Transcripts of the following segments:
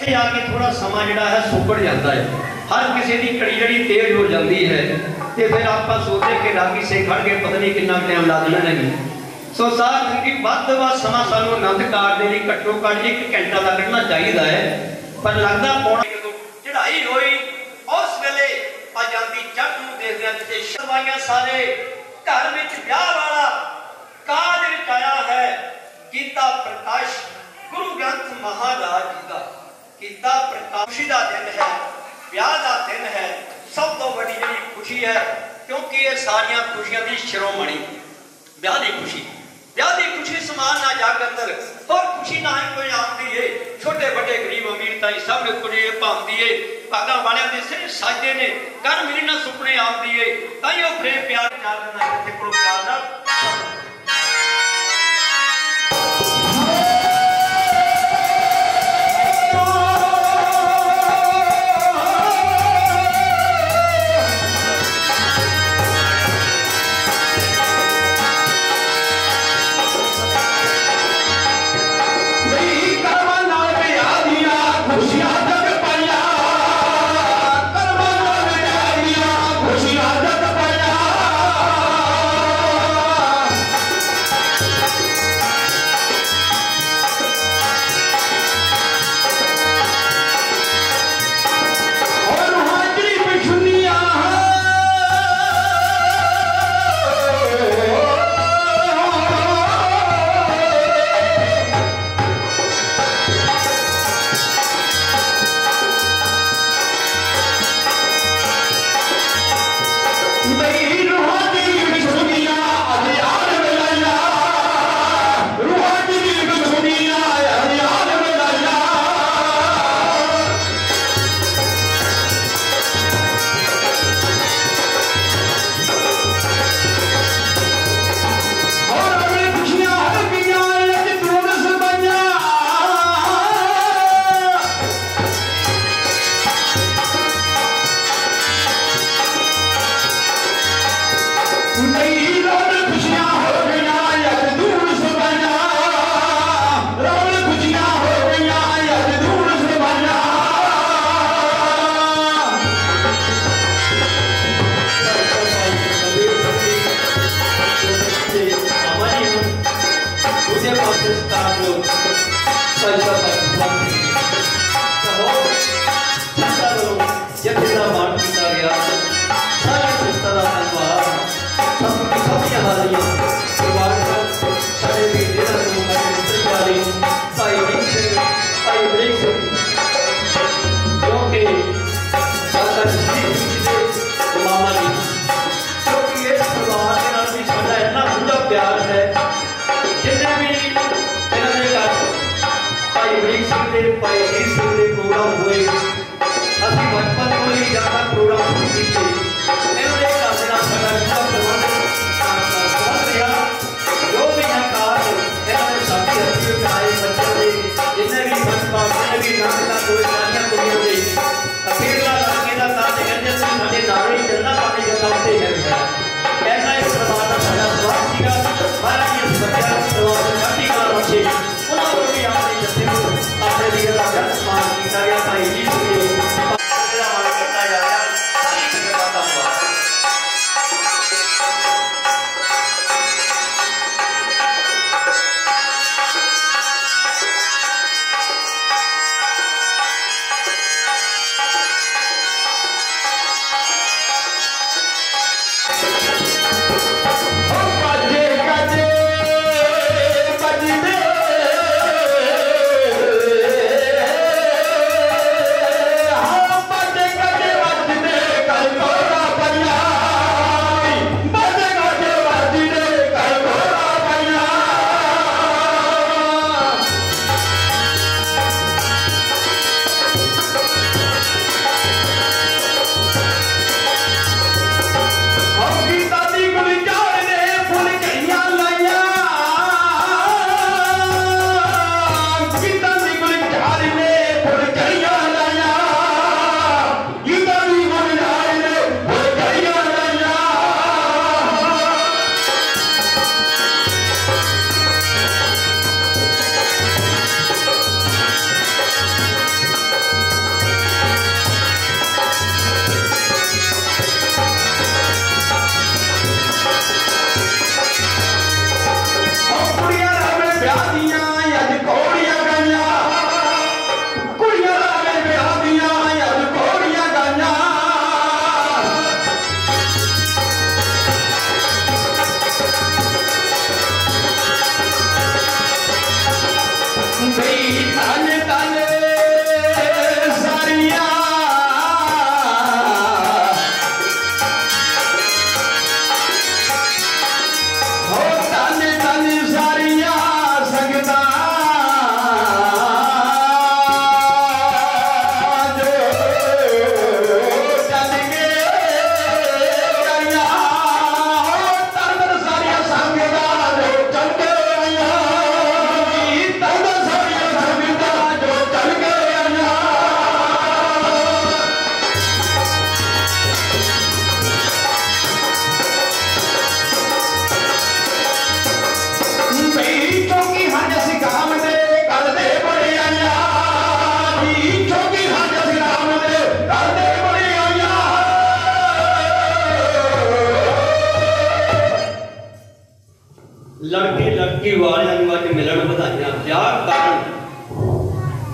इत्थे आके थोड़ा समा जिहड़ा है सुकड़ जाता है, हर किसी की कड़ी जड़ी तेज हो जाती है, तो फिर आप सोचते कि रागी से खड़ के पता नहीं कितना टाइम ला देना नहीं। सो साथ की वध तो वध समा सानू आनंद कारज के लिए घट्टो घट 1 घंटा का कढ़ना चाहिए है, पर लगता पौना चढ़ाई हुई उस वेले आजादी जग नूं देखदे शरवाइयां सारे घर में ब्याह वाला काज विच आया है। गीता प्रकाश गुरु ग्रंथ महाराज जी का गीता प्रकाश खुशी का दिन है, ब्याह का दिन है, सब तो बड़ी जी खुशी है, क्योंकि ये सारिया खुशियां की शिरोमणि ब्याह की खुशी, ब्याह की खुशी समान ना जग अंदर और खुशी ना ही कोई आमदी है। छोटे बड़े गरीब अमीर ताई सब कुछ भावती है, भागा वाले के सिर साजे ने कर मीर ना सुपने आमदी है, ताई वो प्रेम प्यार प्यार अपने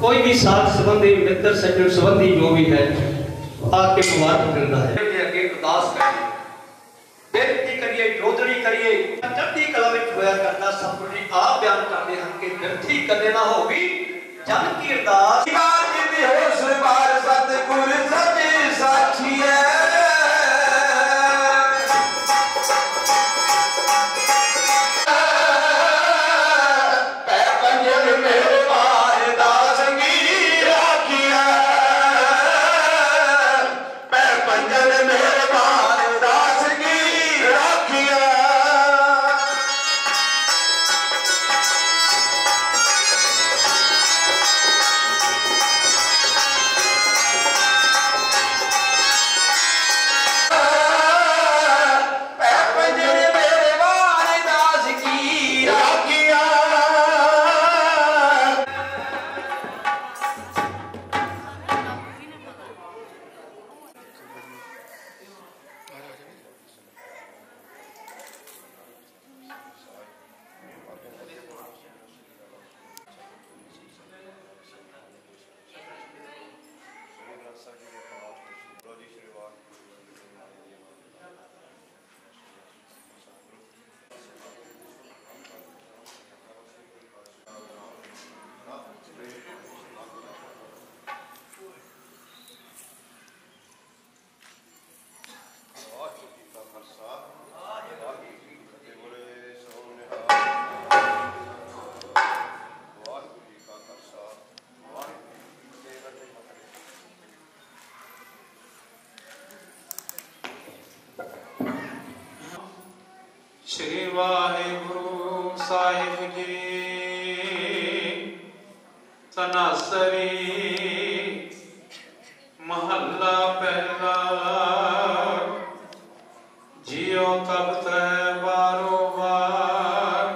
कोई भी साथ संबंधी मित्र सज्जन संबंधी जो भी है आके मुबारक करता है। अगे अरदास करिए, बेनती करिए, जोदड़ी करिए, चढ़ती कला में होया करता सतगुरु जी आप बयान करते हैं कि बिरथी कदे ना होगी जन की अरदास सतगुरु सच्चे साक्षी है। श्री वाहिगुरु साहिब जी तनासरी महला पहला जियो तब तै बारो बार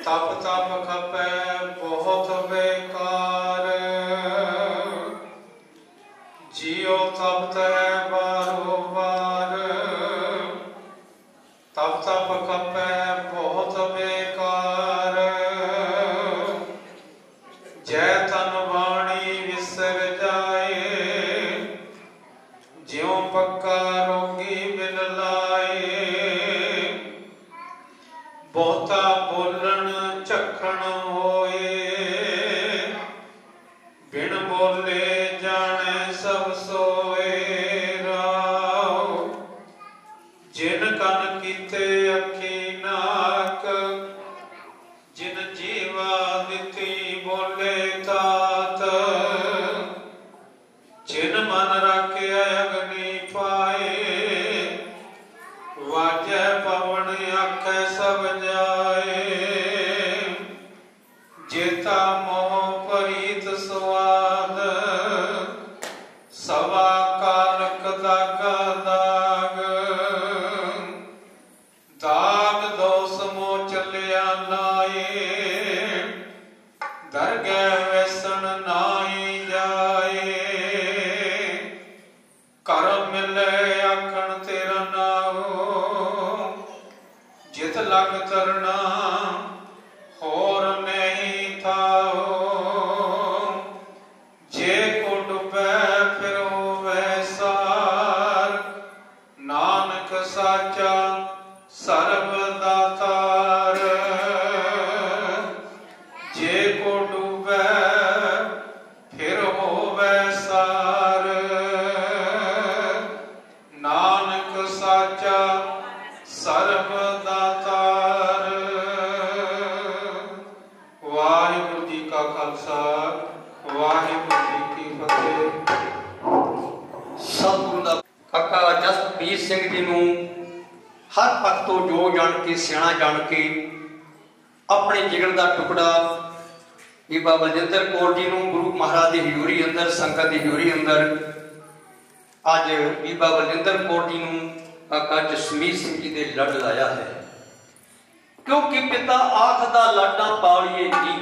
तप तप खपे बहुत बेकार जियो तब तै बारो बार तप तप खपे बहुत बेकार जय तन वाणी विसर जाए ज्यों पक्का रोगी बिन लाए बहुता बोलन चखण होए बिन बोले जाने सब सोए राव जिन कन कीते अखी नाक जिन जीवा दिती बोले तात जिन मन रखे अग्नि पाए वाजै पवन आखे सब जाए जेता मोह परीत स्वाद सवा कालक दागा दाग दाग दोष मोच लिया नाये दरगह व्यसन नाई जाए कर मिले आखण तेरा नाओ जित लग तरना होर नहीं थाओ जे को डुबे फिर होवे सार नानक साचा सर्वदातार जे को डूबे फिर होवे सार नानक साचा सर्वदातार। वाहिगुरु जी का खालसा वाहिगुरु जी की फतेह। सतगुरु दा काका जसबीर सिंह जी नूं हर पक्ष तो जो जान के सियाणा जान के अपने जिगर का टुकड़ा बीबा बलजिंदर कौर जी नूं गुरु महाराज की हजूरी अंदर संगत की हजूरी अंदर अज बीबा बलजिंदर कौर जी नूं काका जसमीर सिंह जी ने लड़ लाया है क्योंकि पिता आखदा लाडा पालिए जी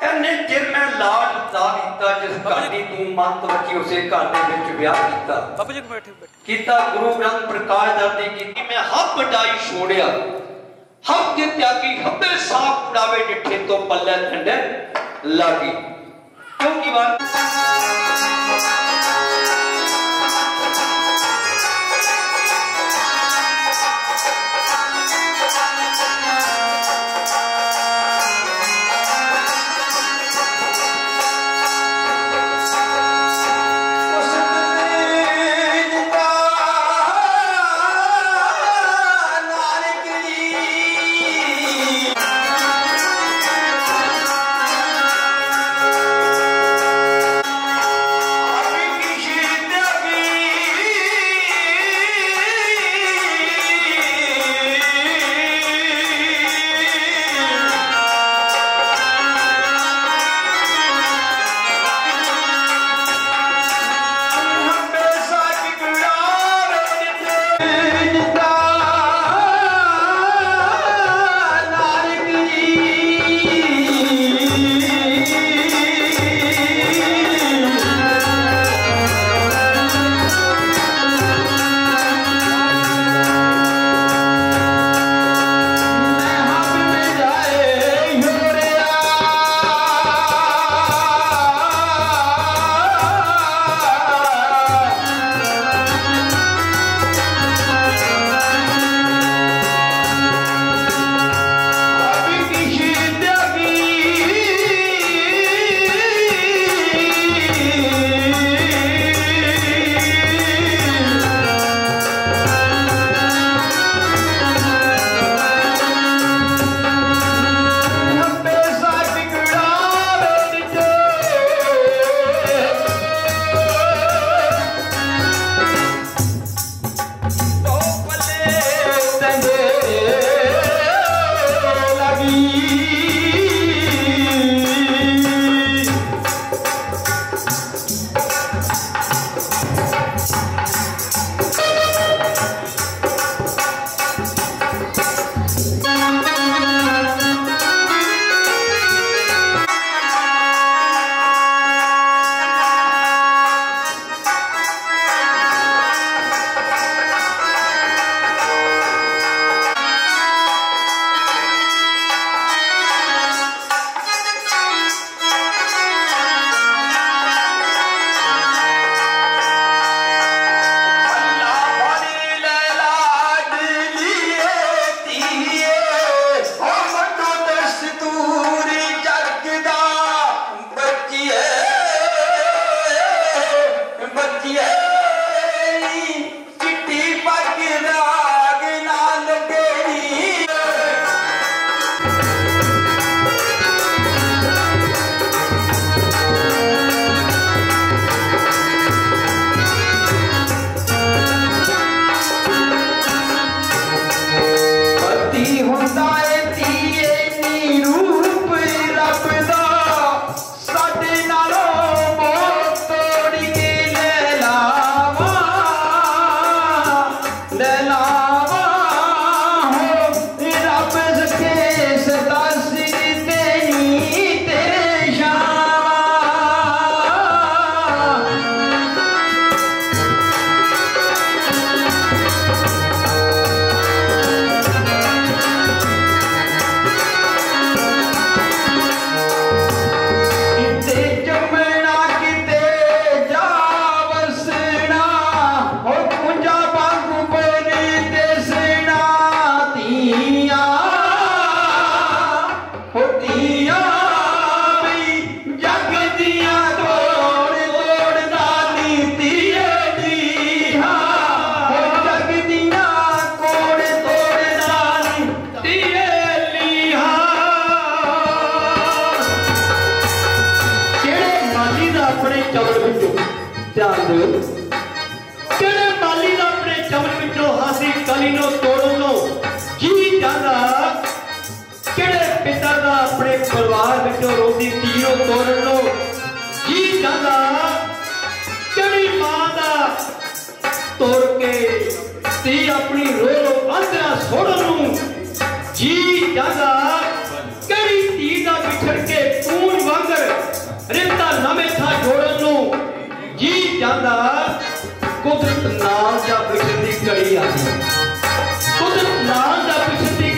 इन्ने चिर मैं लाड दा दिता जिस घर दी तू मत रखी उसे घर दे विच विआह कीता गुरु ग्रंथ प्रकाश दर्दी कीती मैं हब बटाई छोड़िया हब के त्यागी हब्बे साफ उड़ावे डिठे तो पल्ले ठंडे लागी। क्योंकि बात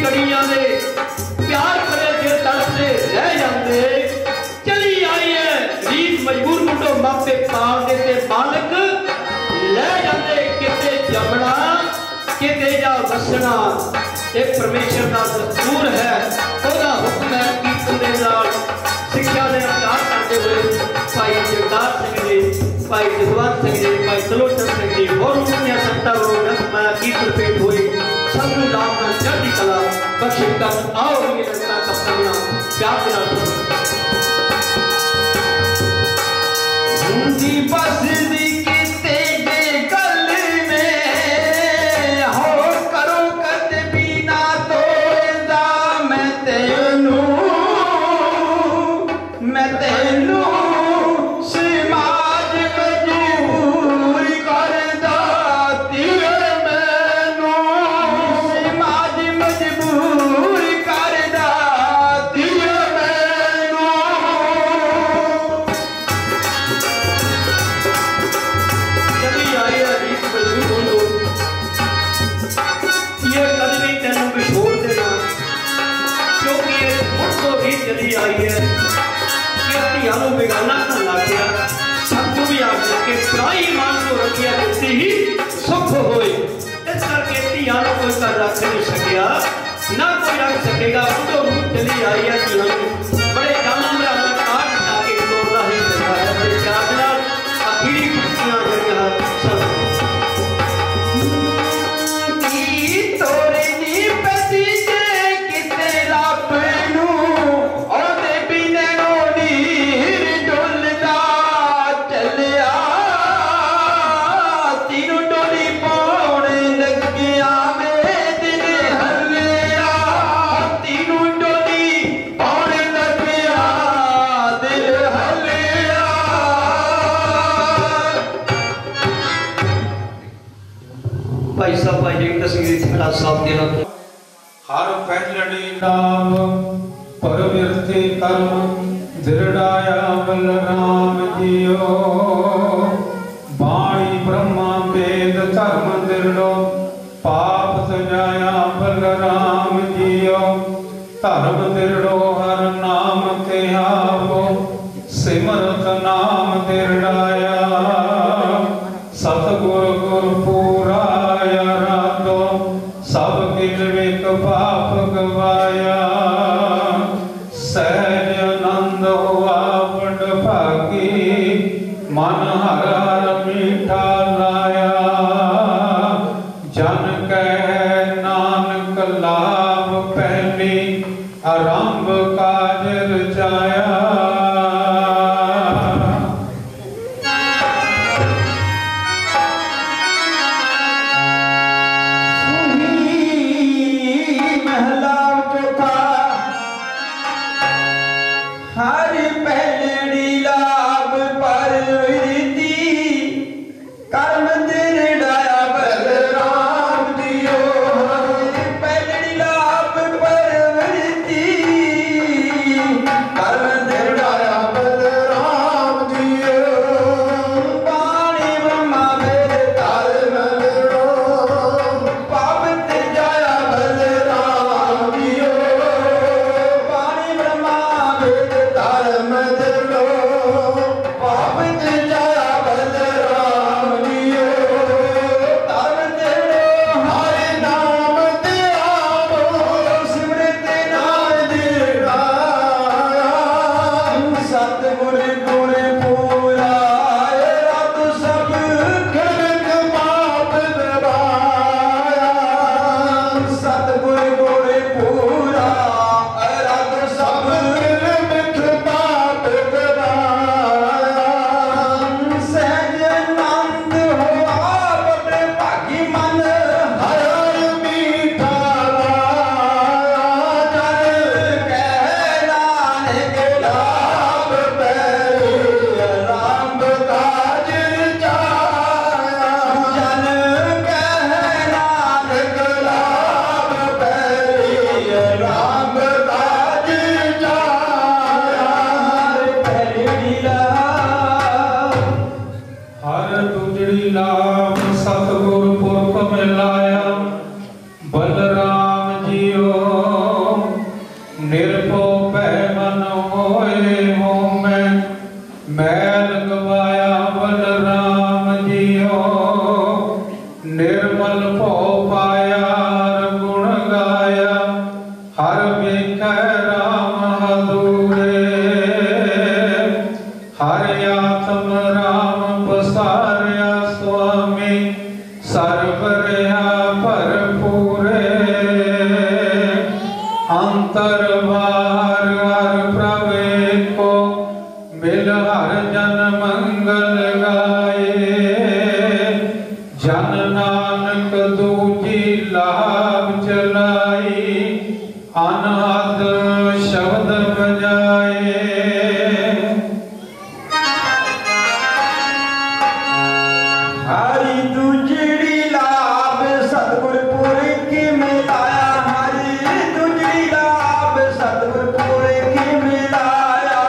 कड़ियां दे प्यार करे जे तरस रह जाते वसना ये परमेश्वर का दस्तूर है, ओदा हुक्म है। कीर्तन दे नाल सिक्ख्या दे अवतार करते हुए भाई जगतार सिंह जी, भाई जगवंत सिंह जी, भाई तलोचन सिंह जी और उनकी संतां को नगमा कीर्तन पेट हुए। सबनूं लाभ नाल चढ़दी कला बख्शे कर। आओ ये रचना कप्तानियां प्यार दे नाल जी बसदी किते दे गल में हो करो कद बिना तोड़दा मैं तेनू समाज मजबूर करदा तीर मैनू समाज मजबूर करदा तीर मैनू चली आई है रीत बल्लू बोलो ये कद भी तेनू बिछोड़ देना, क्योंकि ये मुझको भी चली आई है कि धियां नूं बेगाना ना लग गया। सतगुरु भी आख के प्राई मान को रखिया देती ही सुख होए। इस करके धियां नूं कोई कर रख नहीं सकिया, ना कोई रख सकेगा। उदो रूप चली आई है धियां नूं बड़े जामा मराना काट हटा के तोड़ना ही पैंदा है। बड़े प्यार नाल आखिरी पंक्तियां जड़ियां सब की तोरे नी पति जे किते रब नू ओदे बिने नीर डुलदा चलिया तीनों डोली पाउण लगिया वे दिल हलिया तीनों डोली पाउण लगिया दिल हलिया। भाई साहब भाई जगत सिंह जी मेरा साथ देना। हर पहलड़ी नाम परविरति कर्म दृढ़ाया बलराम जियो बाणी ब्रह्मा वेद धर्म दृढ़ो पाप सजाया बलराम जियो धर्म दृढ़ो हर नाम ते आवो सिमरत नाम दृढ़ाया सतगुर गुर पूराया रातो सब किल विक पाप गवाया सहज आनंद हुआ बड़ भागी मन हर हर मीठा लाया जन कह नानक लाभ पहली आरंभ काज रचाया। हर पहलड़ी लाभ पर कर्म दृढ़ाया बलराम दियो पहलड़ी लाभ पर कर्म दृढ़ाया बलराम दियो पानी ब्रह्मा वेद धर्म दृढ़ो पाप त्याया बलराम दियो पानी ब्रह्मा वेद धर्म दृढ़ो पाप त्याया बलराम दियो धर्म दृढ़ो हरि नाम ते आवो सिमरत नाम दृढ़ाया सतगुर गुण पूरा रब सब खलक पाप दबाया सतगुर गुण पूरा रब सब खलक पाप दबाया सहज आनंद होआ बड़ भागी मन हर हर मीठा लाया जन कह नानक लाभ पैरी आरंभ काज रचाया जन कह नानक लाभ पैरी आरंभ काज रचाया पैरी लाभ हर तुजड़ी लाभ सतगुर पुरख मिलाया बलराम जियो निर्भो पै मन होए हो मैल गवाया बलराम जियो निर्मल भो पाया हर आत्म राम बसारिया स्वामी सर्वरया भरपूरे अंतर बाहर हर प्रवे को मिल हर जन मंगल गाए जन नानक दूजी लाभ चलाई अनहद शब्द बजाए हरि दूजड़ी लाभ सतगुरपुर की मिलाया हरि दूजड़ी लाभ सतगुरपुर की मिलाया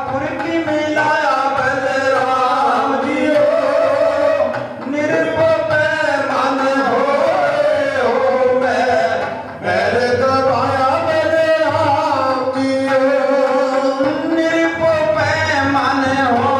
पुर की मिलाया बलराम जियो निरपय मन हो मैं गवाया बलराम जियो निरपय मन हो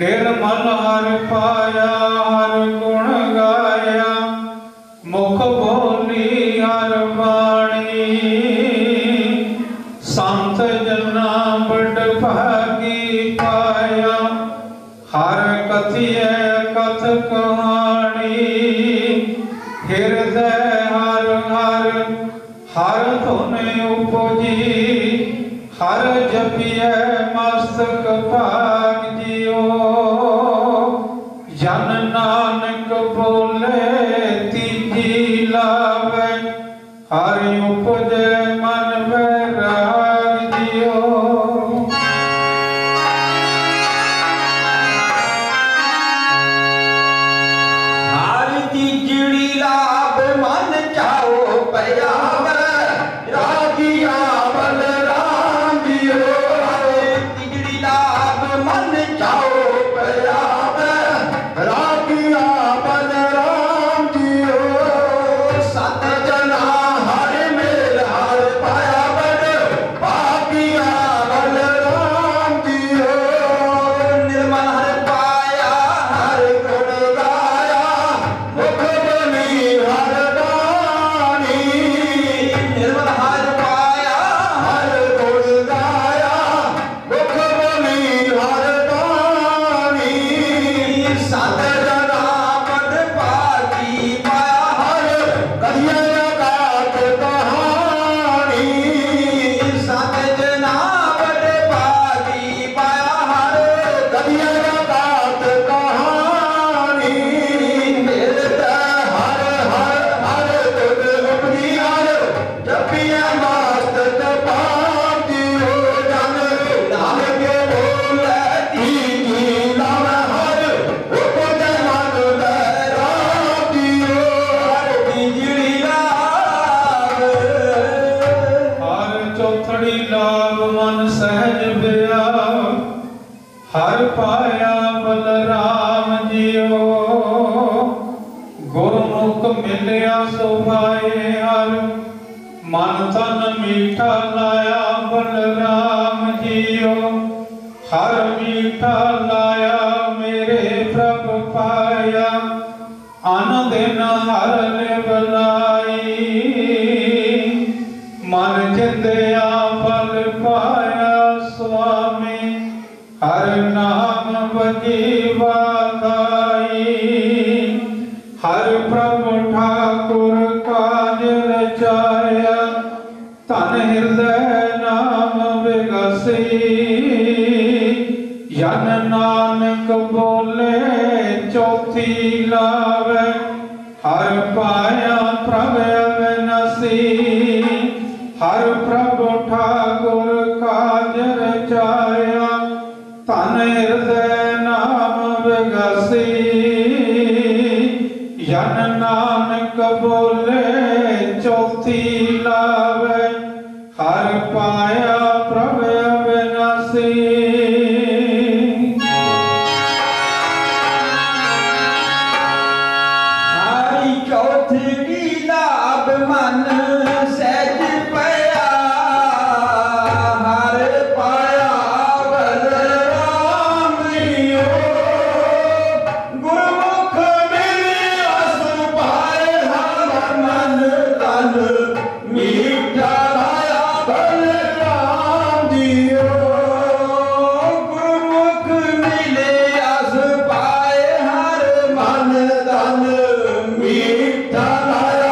निर्मल हर पाया हर गुण गाया मुख बोली हर वाणी संत जना बड़ भागी पाया हर कथिय कथ कहानी हृदय हर हर हर धुन उपजी हर जपिय मस्तक भाग जियो जन नानक बोले तीजी लावे हर उपजे मन वैराग जियो हर तीजड़ी लाभ मन चाओ पया रागिया बलराम जियो तीजड़ी लाभ मन चाओ पया रागिया बलराम जियो सत जना हर मेल हर पाया बड़ भागिया बलराम जियो निर्मल हर पाया हर गुण गाया मुख बनी हर दानी निर्मल हर पाया हर गुण गाया मुख बनी हर दानी सत जना बड़ भागी पाया हर कहिया गात कहानी सत जना बड़ भागी पाया हर कहिया गात कहानी मिलता हर हर हर तुद उपजी हर जपिया मस्तक पाप जियो जन नानक बोले तीजी लाभ हर उपज मन वैराग जियो हर तीजड़ी लाभ हर चौथड़ी लाभ मन सहज बिया हर पाया बलराम जियो गुरमुख मिलिया सुभाए हर मन तन मीठा लाया बलराम जियो हर मीठा लाया मेरे प्रभ पाया अन दिन हर निभलाई मन जिंदया फल पाया स्वामी हर नाम बजीवा गाई हर प्रभु ठाकुर काज रचाया तन हृदय नाम विगसी यन नानक बोले चौथी लावे हर पाया प्रभ अविनाशी हर प्रभु ठाकुर काज रचाया तन हृदय नाम विगसी यन नानक बोले चौथी लावे हर पाया प्रभ अविनाशी मन सहज पया हर पाया बलराम गुरमुख मिले अस पाए हर मन तन मीठा लाया बलराम जियो गुरमुख मिले अस पाए हर मन तन मीठा लाया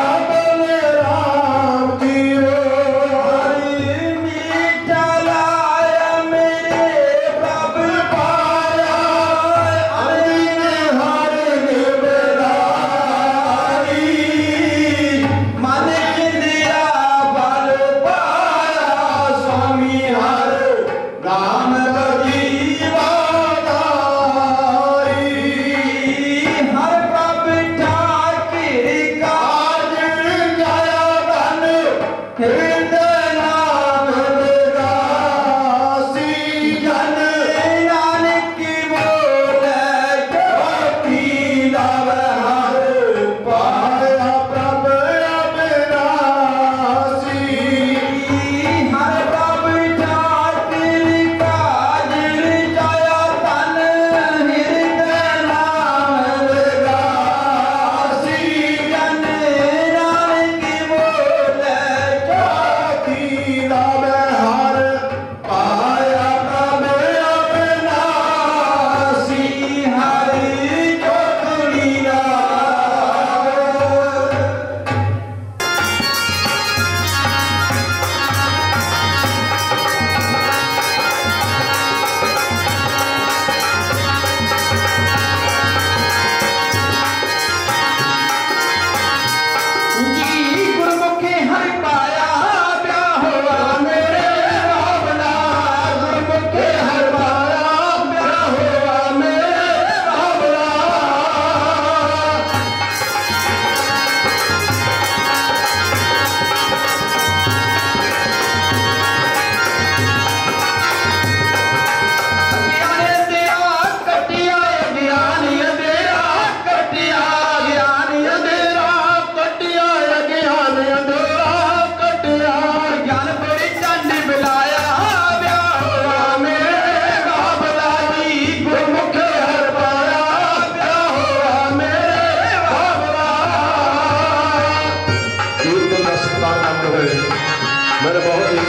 मेरे बहुत ही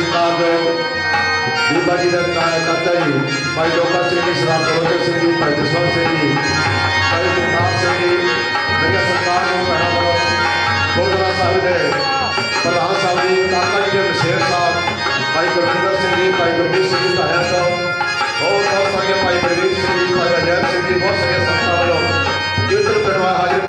दीपा जी ने करता ही भाई लोका सिंह जी श्राप बलोचन सिंह जी भाई जसवंत सिंह जी भाई गुरनाम सिंह जी मेरे सरकार को कहना बोलो गुरुद्वारा साहिब ने प्रधान साहब जी काका जी के शेर साहब भाई गुरविंदर सिंह जी भाई गुरमीत सिंह जी धाया तो बहुत सारे भाई बलवीर सिंह जी भाई अजय सिंह जी बहुत सारे संस्था वालों कीर्तन करवा हाजिर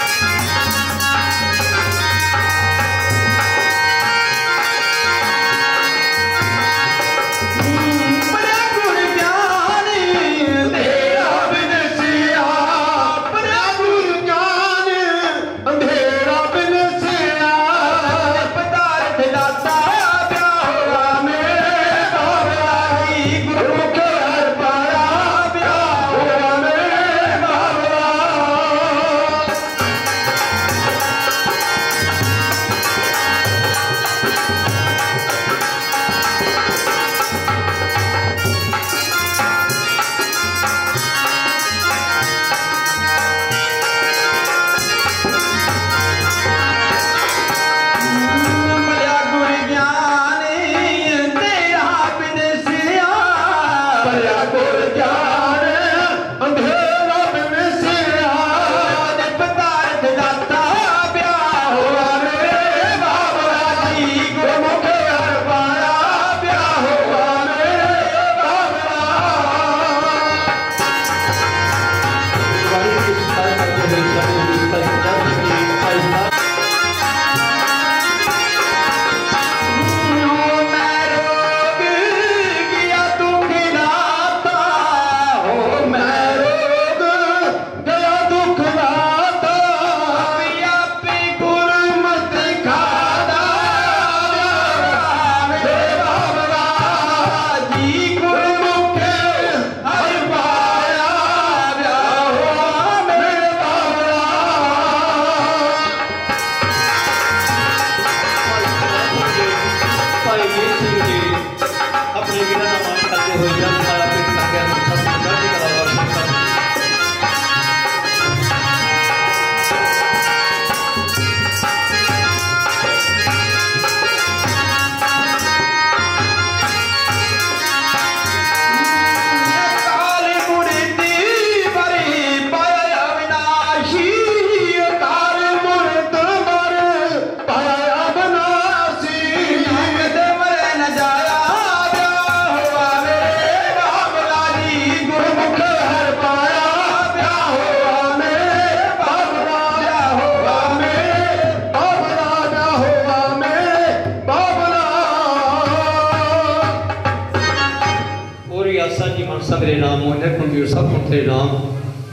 तेरे नाम मोहन कुंजी सब गुण तेरे नाम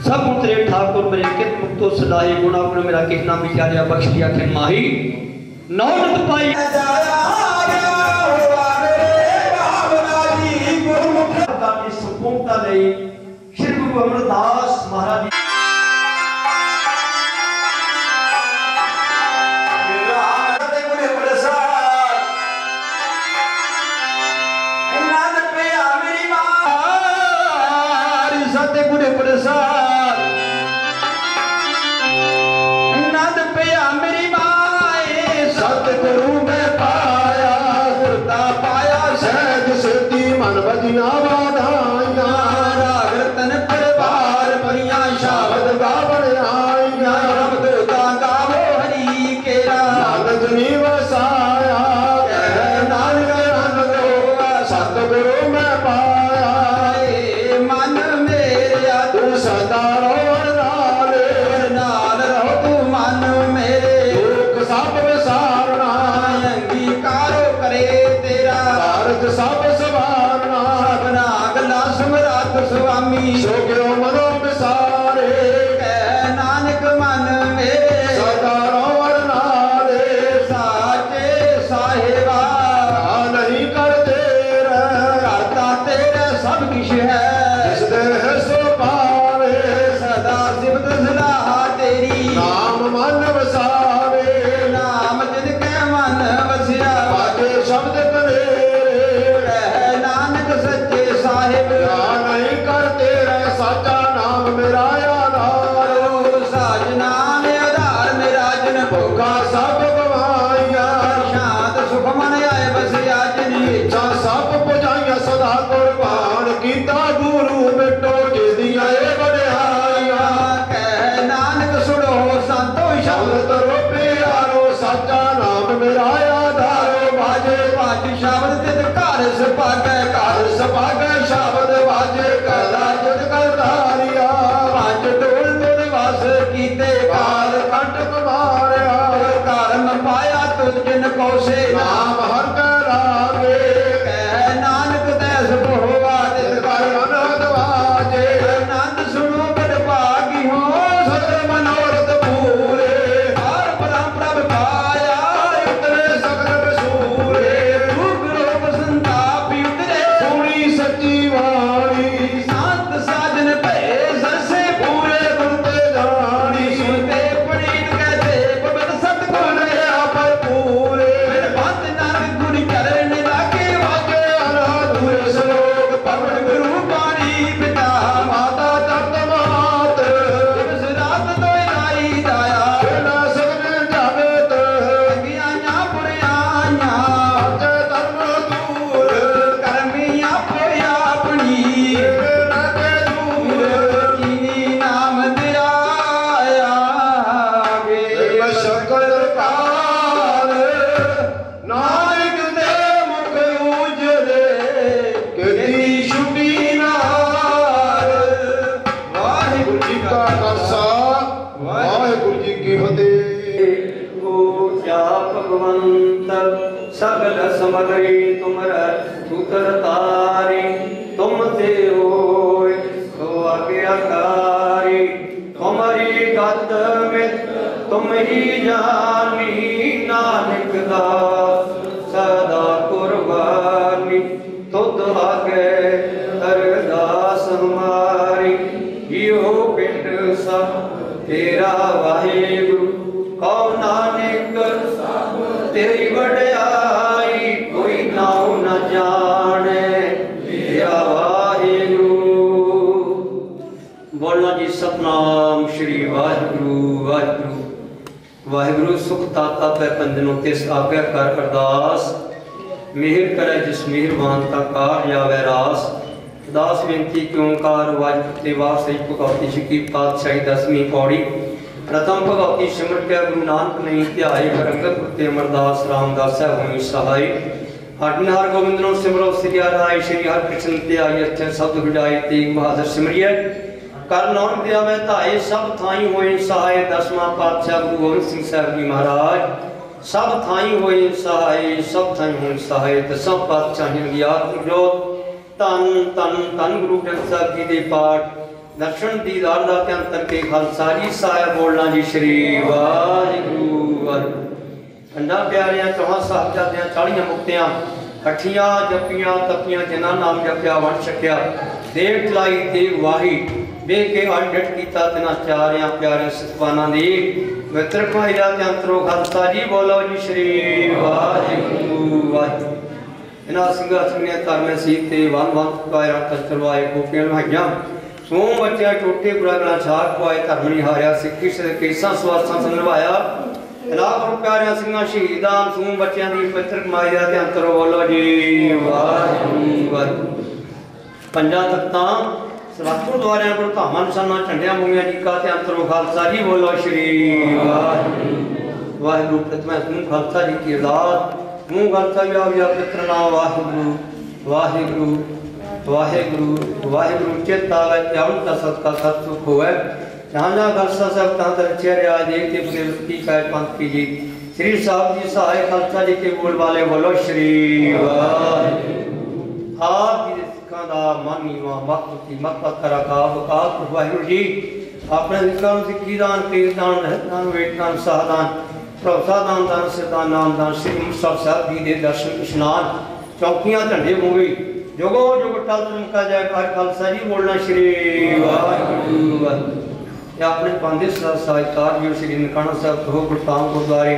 सब गुण तेरे ठाकुर मेरे कित मुक्तो सदाई गुणा गुण मेरा कितना बिचारिया बख्श दिया खिन माही नौरत पाई संपूर्णता नहीं श्री गुरु अमरदास महाराज सतगुरु प्रसाद नंद पिया मेरी माए सतगुरु में पाया गुरता पाया सहज सिद्धि मन बजना वाधाइया राग रतन परिवार परिया शब्द गावण आइया रब दूता गावो हरि केरा नानक जी वसाया कह नानक आनंद होगा सतगुरु में पाया मन तू सदा नाल रहो तू मन मेरे दुख सब विसारना अंगीकारो करे तेरा भारत सब सवारना बना गला समरात स्वामी सो क्यों मनो विसारे कह नानक मन मेरे सदा नाले साचे साहेबा नहीं करते करता तेरा सब किश है जिस दे सो पावे सदा सिमत सलाह तेरी नाम मन वसावे नाम जिनके मन वसिया बाजे शब्द करे कह नानक सच्चे साहिब नहीं करते रह साचा नाम मेरा आधार साज नाम आधार मेरा जिन भोगा सब गवाइया शांत सुख मन आए बसिया जिनी इच्छा सब पुजाइया सदा कुर्बान कीता गुरु बेटो जिदिया बड़ियाइया कह नानक सुनो संतो शब्द तरो प्यारो साचा नाम मेरा आधारो बाजे बाज शब्द तित घर सपागे शब्द बाजे कला जुद करधारिया बाज टोल तुद वस कीते काल कंटक मारिया कर्म पाया तुझ जिन को से नाम हर करागे कह नानक तैस बहुवा तित कर अनहद वाजे आनंद सुनो बड़ भागी हो सत मनोरथ पूरे हर परम प्रभ पाया उतरे सगल बसूरे दुख रोग संतापी उतरे सुनी सच्ची वाणी संत साजन भय सरसे पूरे गुरते जानी सुनते पढ़ी कहते पवित्र सतगुर पर पूरे भक्त नानक गुरु चरण लागे वाजे अनाधुर श्लोक पवन गुरु पानी पिता माता तप्त मात दिवस रात दोय लाई दाया बिना सगल जावेत अगियां पुरियां अजय धर्म दूर करमिया पोया अपनी लागे दूर कीनी नाम दिया आगे सकल काल नानक दे मुख उजरे केती छुटी नार वाहिगुरु जी का खालसा वाहिगुरु जी की फतेह ओ क्या भगवंत सगल समरई तुमरा सूतर तारी तुम ते होय सो आज्ञाकारी तुम्हारी गत में तुम ही जानी नानक दास सदा कुर्बानी तुद आगे अरदास हमारी यो पिंड सब तेरा वाहिगुरु कौ नानक तेरी वड्याई कोई नाउ न जाने तेरा वाहिगुरु बोलना जी सतनाम श्री वाहिगुरु वाहिगुरु वाहिगुरु सुख ताता पै पंजनों तिस आज्ञा कर अरदास मेहर करे जिस मेहरबान का कार जावे रास दास बेनती क्यों कार वाज वास भगवती शिकी पातशाही 10वीं पौड़ी प्रथम भगवती सिमर के गुरु नानक नहीं ध्याए अंगत कुत्ते अमरदास रामदास हुई सहाय हरनिहार गोविंद नो सिमरो श्री राय श्री हर कृष्ण ध्याय अच्छे शब्द विजाए तेग बहादुर सिमरिए कर नाम दिया मैं धाए सब थाई होए सहाय 10वां पातशाह गुरु गोविंद सिंह साहब जी महाराज सब थाई होए सहाय सब थाई होए सहाय 10वां पातशाह जी की आत्म जोत ਧੰਨ ਧੰਨ ਧੰਨ ਗੁਰੂ ਗ੍ਰੰਥ ਸਾਹਿਬ जी ਦੇ ਪਾਠ दर्शन दीदार दा ध्यान करके खालसा जी साहिब बोलना जी श्री वाहिगुरू वाहिगुरू। ठंडा प्यारियां चौहां साहिबजादियां 40 मुक्तियां कठियां जपियां तपियां जिन्हां नाम जपिया वंश छकिया देव चलाई देव वाही वे के अडट कीता तिना चारियां प्यारे सतवाना दी मित्र भाई दा ध्यान करो खालसा जी बोलो जी श्री वाहिगुरू वाहिगुरू। इन्हां ਸਿੰਘਾਂ ਸਿੰਘਾਂ ਧਰਮੇ ਸੀਤ ते वन वन पायरा कर चलवाए गोपियां भाइयां सो बच्चा टोटे बुरा गला छाक पाए धर्म नहीं हारिया सिक्खी केसा स्वासां संभाया इलाह गुरु प्यारिया सिंघां शहीदां सो बच्चों की पवित्र कमाई का ध्यान करो बोलो जी वाहिगुरू वाहिगुरू। पंजा तख्तां सतगुरु द्वारियां गुरु धामां निशानां झंडियां मूवियां जी का ध्यान करो खालसा जी बोलो श्री वाहिगुरू वाहिगुरू। प्रतिमा समूह खालसा जी की अरदास समूह खालसा जी आप पित्र नाम वाहिगुरू वाहिगुरू वाहिगुरू वाहिगुरू। चेता आवे त्याग का सत्का सत सुख होवे जहाँ जहाँ खालसा साहब तहाँ तक चेहरे आज एक के की काय पंथ की जी श्री साहब जी सहाय खालसा जी के बोल वाले बोलो श्री वाहिगुरू। आप जी सिखा दा मानी वा मत की मत कर का वकात वाहिगुरू जी अपने सिखा सिक्खी दान कीर्तन रहतान वेटन साधान भरोसा दान दान सिद्धान नाम दान श्री मुक्तसर साहब जी दे दर्शन इशनान चौकियां झंडे मूवी जोगो जोग टल चमका जाए हर खालसा जी बोलना श्री वाहिगुरू वाहिगुरू। अपने पांदे साहित्कार जो श्री ननकाना साहब तो गुरधाम गुरुद्वारे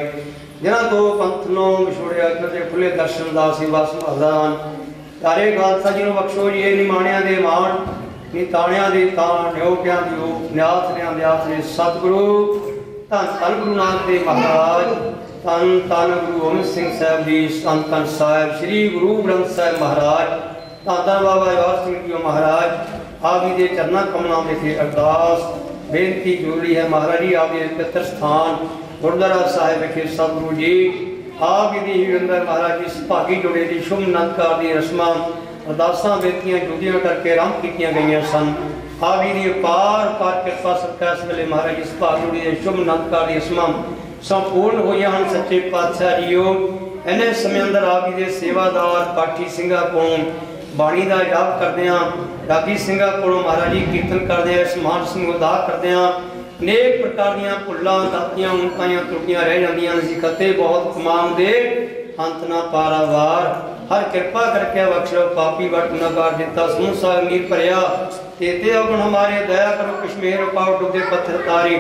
जिन्होंने दो पंथ नो विछोड़िया कदे खुले दर्शन दा सेवा संभालान सारे खालसा जी नु बख्शो जी ये निमाणिया दे मान नी ताणिया दे ताण न्योटियां दी न्यास रियां दे आसरे सतगुरु धन धन गुरु नानक देव महाराज धन धन गुरु गोबिंद सिंह साहब जी संत धन साहिब श्री गुरु ग्रंथ साहिब महाराज दादा बाबा जवाहर सिंह जी महाराज आप जी के चरणा कमलों में थे अरदास बेनती जोड़ी है महाराज जी आप पित्र स्थान गुरुद्वारा साहिब विखे सतगुरु जी आप जी हिरंदर महाराज जी सुभागी जोड़े की शुभ नंदकार दी रस्मां अरदासां बेनतियां जुदियां करके आरंभ कीतियां गईयां सन। आप जी की पार पार कृपा सदका इस वेले महाराज जी सुभागी जोड़ी के शुभ नंदकार दी रस्मां संपूर्ण होईयां हन। सच्चे पातशाह जीओ इन्हें समय अंदर आप जी के सेवादार पाठी सिंघां को बाणी का जाप करते हैं रागी सिंघां को महाराज जी कीर्तन करते हैं समान सिंह उदा करते हैं अनेक प्रकार दी भुल्लां दातियां उनकाइयां त्रुटियां रह जांदियां सी खते बहुत कमाम दे अंत ना पारावार हर कृपा करके बख्शो पापी वट नगार दिता समूह साग नीर भरिया तेते अगुण हमारे दया करो कश्मीर पाओ डुबे पत्थर तारी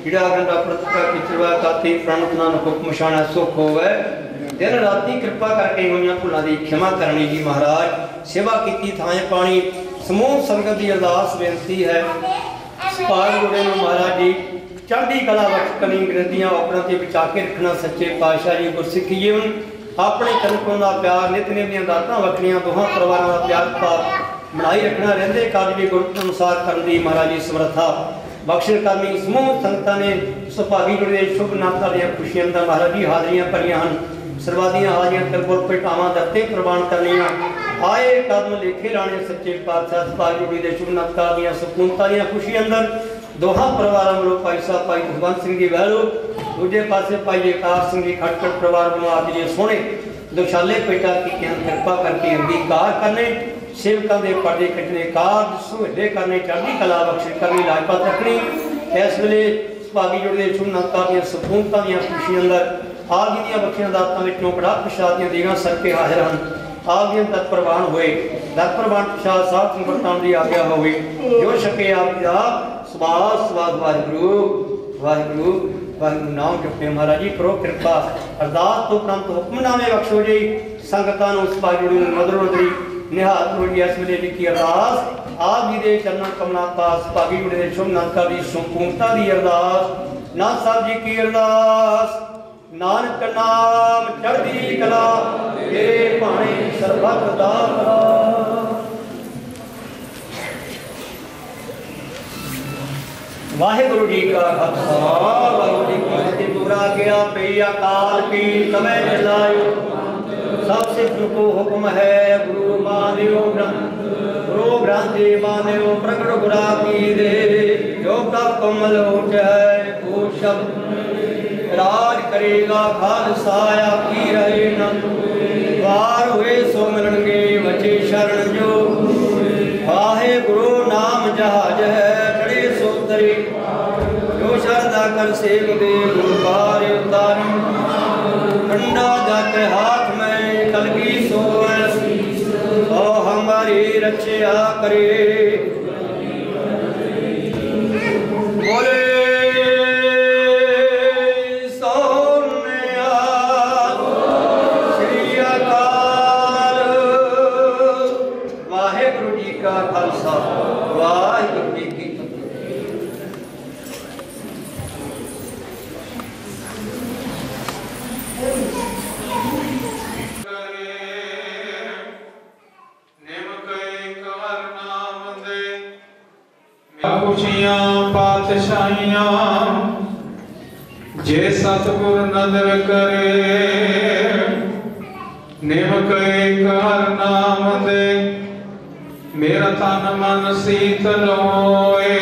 जिड़ा गंडा प्रतका पिछवा काती प्रणत नानक हुक्म शाना सुख होवे दिन राती कृपा करके होइयां भुल्लां दी क्षमा करनी जी महाराज सेवा कीती थाए पानी समूह संगत की अरदास बेनती है पाल गुरे महाराज जी चढ़ती कला बख्श कनी ग्रंथियां अपना ते बचा के रखना सच्चे पातशाह जी गुरसिख जीवन अपने तनकों का प्यार नितनेम दी दातां वखरियां दोहां परिवारां दा प्यार पार बनाई रखना रहंदे कार्य भी गुरु अनुसार करन दी महाराज जी समर्था बख्शिश करनी समूह संगतां ने सुभागी जुड़े शुभ नाता दी खुशियां दा महाराज जी हाजरियां भरियां हन सर्वादियां हाजियां तिरपुर पिटावां दत्ते प्रवान करनियां आए कदम लेखे राणे सच्चे पातशाह सुभागी जुड़ी दे शुभ नाता दी सुकूनता दी खुशी अंदर दोहा परिवारां वालों भाई साहब भाई भगवंत सिंह जी वैलो दूजे पासे भाई एकार सिंह जी खटकट परिवार वालों आज जी सोहणे दुशाले पेटा की कृपा करके अंगीकार करने सेवकों के पर्दे कटने कार सुहेले करने चढ़ती कला बख्शिश करनी लाजपत रखनी इस वेले सुभागी जुड़े शुभ नाता दी सुकूनता दी खुशी अंदर आप जी दी बख्शियां दातां विचों कड़ा प्रसाद दी देगां सदके हाजिर हन आप जी तत् प्रवान होए तत् प्रवान प्रसाद साहब संगतां दी आज्ञा होवे जो छके आप जी दा सवास सवास वाहिगुरू वाहिगुरू वाहिगुरू नाम जपे महाराज जी करो कृपा अरदास तो उपरंत हुक्मनामे बख्शो जी संगतां नूं सुभागी जुड़ी मधुर मधुरी निहाल होई इस वेले लिखी अरदास आप जी दे चरणा कमलां पास सुभागी जुड़ी दे शुभ नानका दी संपूर्णता दी अरदास नाथ साहब जी की अरदास नानक नाम चढ़दी कला तेरे भाणे सरबत दा भला। वाहिगुरु जी का खालसा वाहिगुरू जी की फतेह। पूरा गया पे अकाल की तवे लायो सब सिख को हुक्म है गुरु मानियो ग्रंथ गुरु ग्रंथि मानियो प्रगट गुरा की दे जो का कमल उठ है वो शब्द राज करेगा खालसा की रहे न वार हुए सो मिलनगे बचे शरण जो करे। जो श्रद्धा कर सेव दे गुणकार उतारन, ठंडा जाके हाथ में कलगी सोवन, ओ हमारी रक्षा करे। बोले खालसा वाहिगुरू जी की खुशियां पातशाहियां जे सतगुर नदर करे, निमक एक हर नाम दे मेरा तन मन शीतल होए।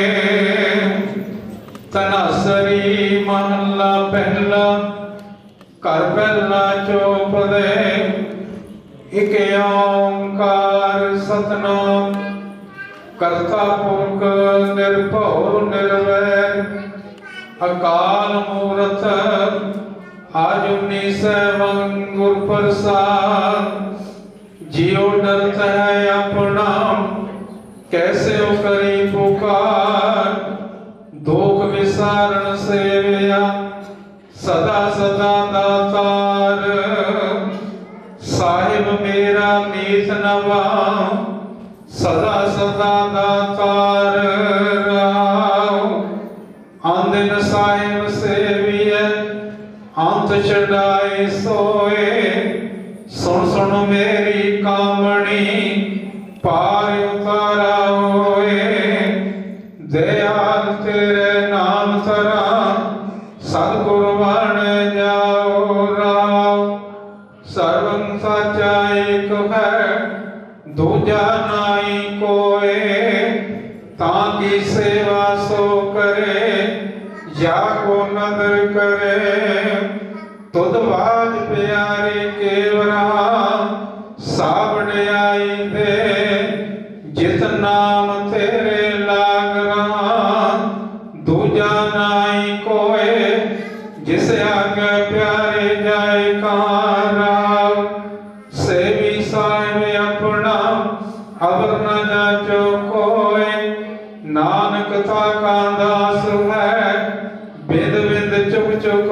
तनासरी महला पहला कर पहला चौप दे, एक ओंकार सतनाम करता पुरख निर्भव निर्वैर, अकाल मूरत आजुनी सैवं गुर प्रसाद। जियो डरत है अपना कैसे हो करी पुकार, दुख विसारण सेवया सदा सदा दातार। साहिब मेरा नीत नवा सदा सदा दातार राव। आंदिन साहिब सेविय अंत चढ़ाए सोए, सुन सुन मेरी कामणी पार उतारा होए। दयाल तेरे नाम तरा सतगुर बन जाओ राव। सर्वं साचा एक है दूजा नाई कोय, ताकि सेवा सो करे या को नदर करे। तुद बाज प्यारे केवरा सावड़ आई दे, जित नाम तेरे लाग रहा दूजा नाई कोय। जिसे आगे प्यारे जाए कारा, सेवी साहिब अपना अबर न जाचो कोय। नानक था का दास है बिद बिद चुक चुक